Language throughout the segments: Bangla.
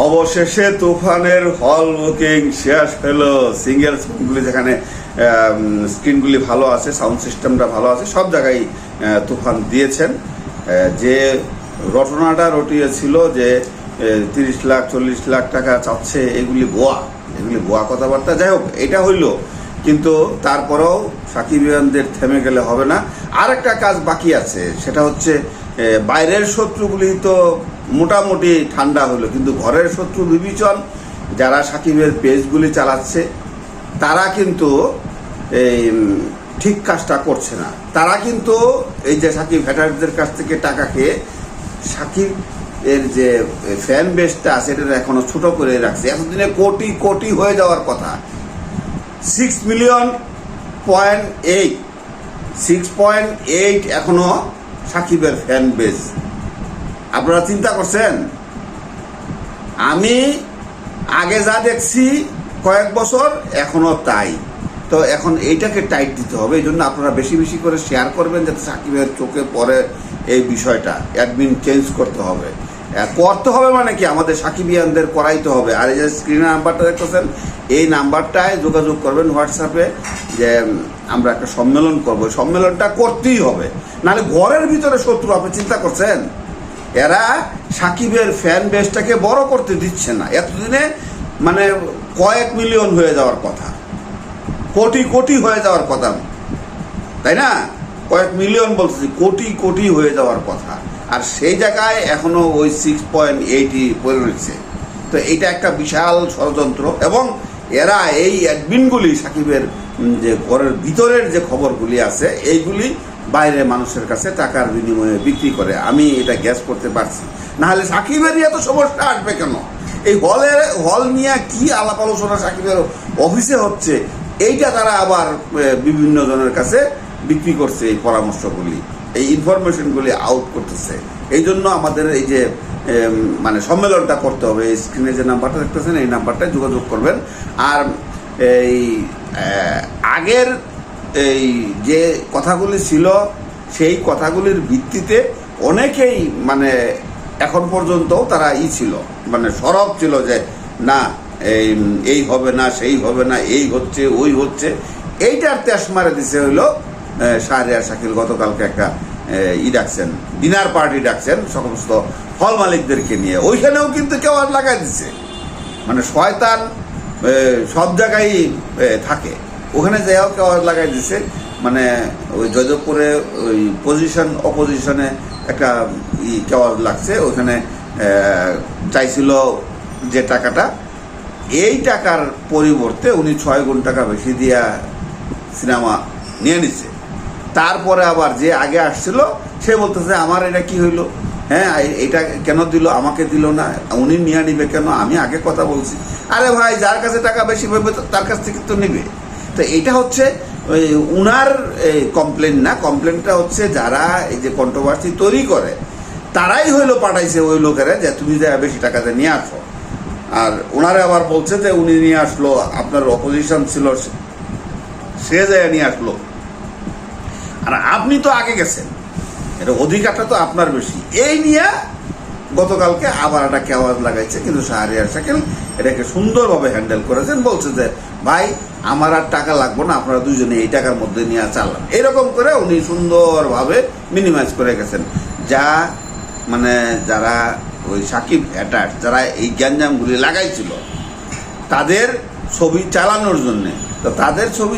অবশেষে তুফানের হল বুকিং শেষ হলো। সিঙ্গেল স্ক্রিনগুলি যেখানে স্ক্রিনগুলি ভালো আছে, সাউন্ড সিস্টেমটা ভালো আছে, সব জায়গায় তুফান দিয়েছেন। যে রটনাটা রটিয়েছিল যে 30 লাখ 40 লাখ টাকা চাচ্ছে, এগুলি ভুয়া কথাবার্তা। যাই হোক, এটা হইল, কিন্তু তারপরেও সাকিবিয়ানদের থেমে গেলে হবে না। আর একটা কাজ বাকি আছে, সেটা হচ্ছে বাইরের শত্রুগুলি তো মোটামুটি ঠান্ডা হলো, কিন্তু ঘরের শত্রু বিবেচন যারা সাকিবের পেজগুলি চালাচ্ছে তারা কিন্তু এই ঠিক কাজটা করছে না। তারা কিন্তু এই যে সাকিব হ্যাটারদের কাছ থেকে টাকা খেয়ে সাকিব এর যে ফ্যান বেসটা আছে এটা এখনো ছোট করে রাখছে। এতদিনে কোটি কোটি হয়ে যাওয়ার কথা, 6.8 এখনো সাকিবের ফ্যান বেস। আপনারা চিন্তা করছেন? আমি আগে যা দেখছি কয়েক বছর, এখনো তাই। তো এখন এইটাকে টাইট দিতে হবে। এই জন্য আপনারা বেশি বেশি করে শেয়ার করবেন, যাতে সাকিবের চোখে পড়ে এই বিষয়টা। অ্যাডমিন চেঞ্জ করতে হবে মানে কি, আমাদের সাকিবিয়ানদের করাইতে হবে। আর এই যে স্ক্রিনে নাম্বারটা দেখতেছেন, এই নাম্বারটায় যোগাযোগ করবেন হোয়াটসঅ্যাপে, যে আমরা একটা সম্মেলন করবো। সম্মেলনটা করতেই হবে, নাহলে ঘরের ভিতরে শত্রু। আপনি চিন্তা করছেন? এরা সাকিবের ফ্যান বেসটাকে বড় করতে দিচ্ছে না। এতদিনে মানে কয়েক মিলিয়ন হয়ে যাওয়ার কথা, কোটি কোটি হয়ে যাওয়ার কথা, তাই না? কয়েক মিলিয়ন বলছি, কোটি কোটি হয়ে যাওয়ার কথা। আর সেই জায়গায় এখনো ওই 6.8 পড়ে রয়েছে। তো এইটা একটা বিশাল ষড়যন্ত্র। এবং এরা এই অ্যাডমিনগুলি সাকিবের যে ঘরের ভিতরের যে খবরগুলি আছে, এইগুলি বাইরে মানুষের কাছে টাকার বিনিময়ে বিক্রি করে। আমি এটা গ্যাস করতে পারছি। নাহলে সাকিবেরই এত সমস্যা আসবে কেন? এই হল নিয়ে কি আলাপ আলোচনা সাকিবের অফিসে হচ্ছে, এইটা তারা আবার বিভিন্ন জনের কাছে বিক্রি করছে। এই পরামর্শগুলি, এই ইনফরমেশনগুলি আউট করতেছে। এই জন্য আমাদের এই যে মানে সম্মেলনটা করতে হবে। এই স্ক্রিনে যে নাম্বারটা দেখতেছেন, এই নাম্বারটায় যোগাযোগ করবেন। আর এই আগের এই যে কথাগুলি ছিল, সেই কথাগুলির ভিত্তিতে অনেকেই মানে এখন পর্যন্ত তারা ছিল, মানে সরব ছিল যে না এই হবে না, সেই হবে না, এই হচ্ছে ওই হচ্ছে। এইটার তেস মারে দিছে হইলো শাহরিয়ার শাকিল। গতকালকে একটা ডাকছেন, ডিনার পার্টি ডাকছেন সমস্ত হল মালিকদেরকে নিয়ে। ওইখানেও কিন্তু কেউ আর লাগাই দিচ্ছে। মানে শয়তান সব জায়গায় থাকে, ওখানে যাইও কেউ লাগাই দিছে। মানে ওই জয়দেবপুরে ওই অপোজিশনে একটা কেওয়াজ লাগছে। ওইখানে চাইছিল যে টাকাটা, এই টাকার পরিবর্তে উনি 6 গুণ টাকা বেশি দিয়া সিনেমা নিয়ে নিচ্ছে। তারপরে আবার যে আগে আসছিল সে বলতেছে আমার এটা কি হইলো, হ্যাঁ এটা কেন দিল, আমাকে দিল না, উনি নিয়ে নিবে কেন, আমি আগে কথা বলছি। আরে ভাই, যার কাছে টাকা বেশি পাবে তার কাছ থেকে তো নিবে। তো এটা হচ্ছে উনার কমপ্লেন না, কমপ্লেনটা হচ্ছে যারা এই যে কন্ট্রোভার্সি তৈরি করে তারাই হইলো পাঠাইছে ওই লোকেরা, যে তুমি যা বেশি টাকাতে নিয়ে আসো। আর ওনারে আবার বলছে যে উনি নিয়ে আসলো, আপনার অপোজিশন ছিল সে যায় নিয়ে আসলো, আর আপনি তো আগে গেছেন, এটা অধিকারটা তো আপনার বেশি। এই নিয়ে গতকালকে আবার একটা কেওয়াজ লাগাইছে। কিন্তু শাহরিয়ার শাকিল এটাকে সুন্দরভাবে হ্যান্ডেল করেছেন। বলছে যে ভাই, আমার আর টাকা লাগবো না, আপনারা দুজনে এই টাকার মধ্যে নিয়ে চালান। এরকম করে উনি সুন্দরভাবে মিনিমাইজ করে গেছেন। যা মানে যারা ওই সাকিব হ্যাটার যারা এই গ্যাঞ্জামগুলি লাগাইছিল তাদের ছবি চালানোর জন্যে, তো তাদের ছবি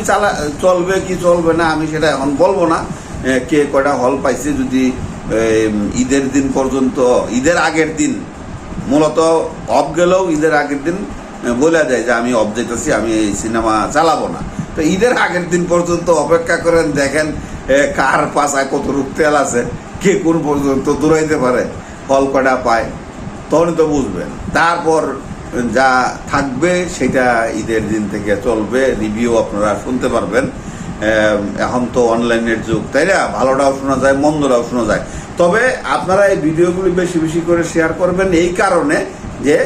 চলবে কি চলবে না আমি সেটা এখন বলবো না। কে কয়টা হল পাইছে, যদি ঈদের দিন পর্যন্ত, ঈদের আগের দিন মূলত অফ গেলেও ঈদের আগের দিন বলে যায় যে আমি অফ যেতেছি, আমি এই সিনেমা চালাবো না। তো ঈদের আগের দিন পর্যন্ত অপেক্ষা করেন, দেখেন কার পাশায় কত রূপ তেল আছে, কে কোন পর্যন্ত দৌড়াইতে পারে, হল কয়টা পায়, তখনই তো বুঝবেন। তারপর যা থাকবে সেটা ঈদের দিন থেকে চলবে, রিভিউ আপনারা শুনতে পারবেন। এখন তো অনলাইনের যুগ, তাই না? ভালোটাও শোনা যায়, মন্দটাও শোনা যায়। তবে আপনারা এই ভিডিওগুলি বেশি বেশি করে শেয়ার করবেন, এই কারণে যে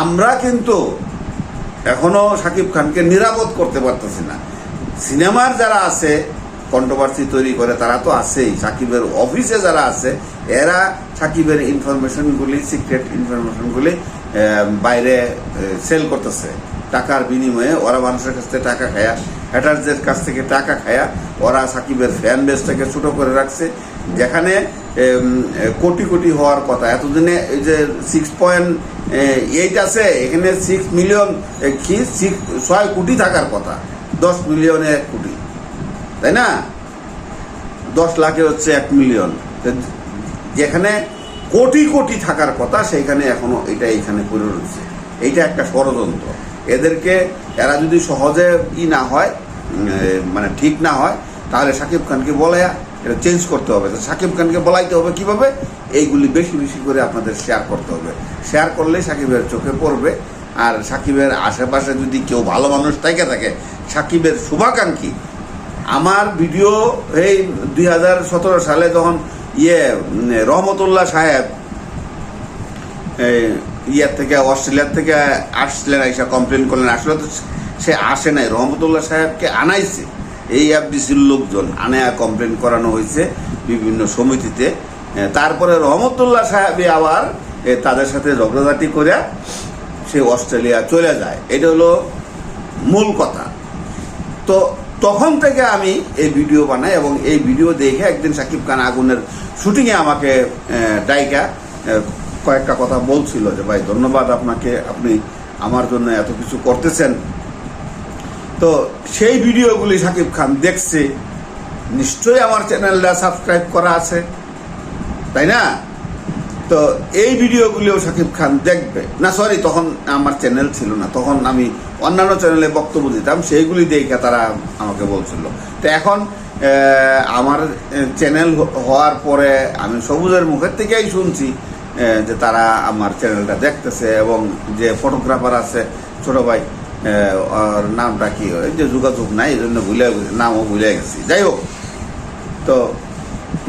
আমরা কিন্তু এখনো সাকিব খানকে নিরাপদ করতে পারতেছি না। সিনেমার যারা আছে কন্ট্রোভার্সি তৈরি করে তারা তো আছেই, সাকিবের অফিসে যারা আছে এরা সাকিবের ইনফরমেশনগুলি, সিক্রেট ইনফরমেশনগুলি বাইরে সেল করতেছে, টাকার বিনিময়ে ওরা মানুষের কাছ থেকে টাকা খায়া, হ্যাটারদের কাছ থেকে টাকা খায়া ওরা সাকিবের ফ্যান বেসটাকে ছোটো করে রাখছে। যেখানে কোটি কোটি হওয়ার কথা, এতদিনে এই যে 6.8 আছে, এখানে 6 মিলিয়ন কি 6 কোটি থাকার কথা, 10 মিলিয়নে 1 কোটি, তাই না? 10 লাখে হচ্ছে 1 মিলিয়ন, যেখানে কোটি কোটি থাকার কথা সেইখানে এখনো এটা এইখানে পড়ে রয়েছে। এইটা একটা ষড়যন্ত্র। এদেরকে এরা যদি সহজে না হয়, মানে ঠিক না হয়, তাহলে শাকিব খানকে বলে এটা চেঞ্জ করতে হবে। শাকিব খানকে বলাইতে হবে কিভাবে, এইগুলি বেশি বেশি করে আপনাদের শেয়ার করতে হবে। শেয়ার করলে শাকিবের চোখে পড়বে। আর শাকিবের আশেপাশে যদি কেউ ভালো মানুষ থাকে, শাকিবের শুভাকাঙ্ক্ষী, আমার ভিডিও এই 2017 সালে যখন রহমতুল্লাহ সাহেব ইয়ার থেকে অস্ট্রেলিয়ার থেকে আসলেন, আইসা কমপ্লেন করলেন, আসলে তো সে আসে নাই, রহমতুল্লাহ সাহেবকে আনাইছে এই এফডিসির লোকজন, আনায়া কমপ্লেন করানো হয়েছে বিভিন্ন সমিতিতে। তারপরে রহমতুল্লাহ সাহেবই আবার তাদের সাথে ঝগড়াঝাটি করে সে অস্ট্রেলিয়া চলে যায়। এটা হলো মূল কথা। তো তখন থেকে আমি এই ভিডিও বানাই, এবং এই ভিডিও দেখে একদিন শাকিব খান আগুনের শুটিংয়ে আমাকে ডাইকা কয়েকটা কথা বলছিল যে ভাই ধন্যবাদ আপনাকে, আপনি আমার জন্য এত কিছু করতেছেন। তো সেই ভিডিওগুলি শাকিব খান দেখছে, নিশ্চয়ই আমার চ্যানেলটা সাবস্ক্রাইব করা আছে, তাই না? তো এই ভিডিওগুলিও শাকিব খান দেখবে না, সরি তখন আমার চ্যানেল ছিল না, তখন আমি অন্যান্য চ্যানেলে বক্তব্য দিতাম, সেইগুলি দেখে তারা আমাকে বলছিল। তো এখন আমার চ্যানেল হওয়ার পরে আমি সবুজের মুখের থেকেই শুনছি যে তারা আমার চ্যানেলটা দেখতেছে, এবং যে ফটোগ্রাফার আছে ছোট ভাই, ওর নামটা কি, ওই যে যোগাযোগ নাই, এই জন্য নামও ভুলে গেছি। যাই হোক, তো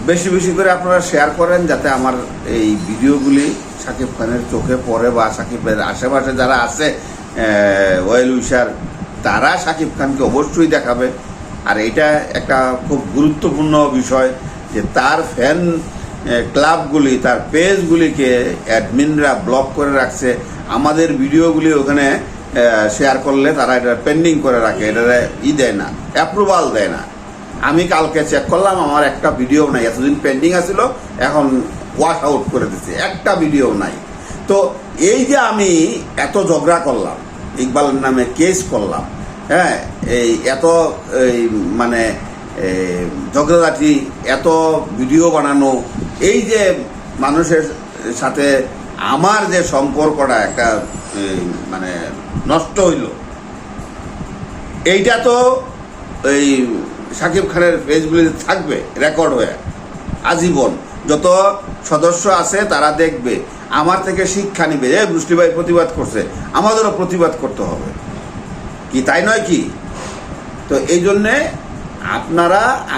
বেশি বেশি করে আপনারা শেয়ার করেন যাতে আমার এই ভিডিওগুলি শাকিব খানের চোখে পড়ে, বা শাকিবের আশেপাশে যারা আছে ওয়েল উইশার, তারা শাকিব খানকে অবশ্যই দেখাবে। আর এটা একটা খুব গুরুত্বপূর্ণ বিষয় যে তার ফ্যান ক্লাবগুলি, তার পেজগুলিকে অ্যাডমিনরা ব্লক করে রাখছে। আমাদের ভিডিওগুলি ওখানে শেয়ার করলে তারা এটা পেন্ডিং করে রাখে, এটা দেয় না, অ্যাপ্রুভাল দেয় না। আমি কালকে চেক করলাম, আমার একটা ভিডিও নাই, এতদিন পেন্ডিং আছিল, এখন ওয়াশ আউট করে দিচ্ছে, একটা ভিডিও নাই। তো এই যে আমি এত ঝগড়া করলাম, ইকবালের নামে কেস করলাম, হ্যাঁ, এই এত মানে ঝগড়াঝাটি, এত ভিডিও বানানো, এই যে মানুষের সাথে আমার যে সম্পর্কটা একটা মানে নষ্ট হইল, এইটা তো এই শাকিব খানের পেজগুলিতে থাকবে রেকর্ড হয়ে আজীবন। যত সদস্য আছে তারা দেখবে, আমার থেকে শিক্ষা নিবে। বৃষ্টি ভাই প্রতিবাদ করছে, আমাদেরও প্রতিবাদ করতে হবে, কি তাই নয় কি? তো এই জন্যে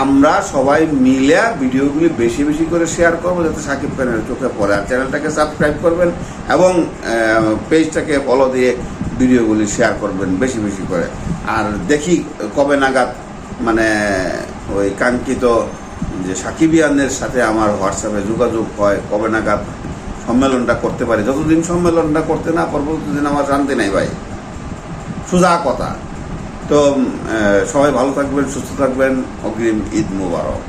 আমরা সবাই মিলে ভিডিওগুলি বেশি বেশি করে শেয়ার করবো যাতে শাকিব খানের চোখে পড়ে। আর চ্যানেলটাকে সাবস্ক্রাইব করবেন এবং পেজটাকে ফলো দিয়ে ভিডিওগুলি শেয়ার করবেন বেশি বেশি করে। আর দেখি কবে নাগাদ মানে ওই কাঙ্ক্ষিত যে সাকিবিয়ানদের সাথে আমার হোয়াটসঅ্যাপে যোগাযোগ হয়, কবে নাগাদ সম্মেলনটা করতে পারি। যতদিন সম্মেলনটা করতে না পারবো ততদিন আমার শান্তি নাই ভাই, সোজা কথা। তো সবাই ভালো থাকবেন, সুস্থ থাকবেন, অগ্রিম ঈদ মোবারক।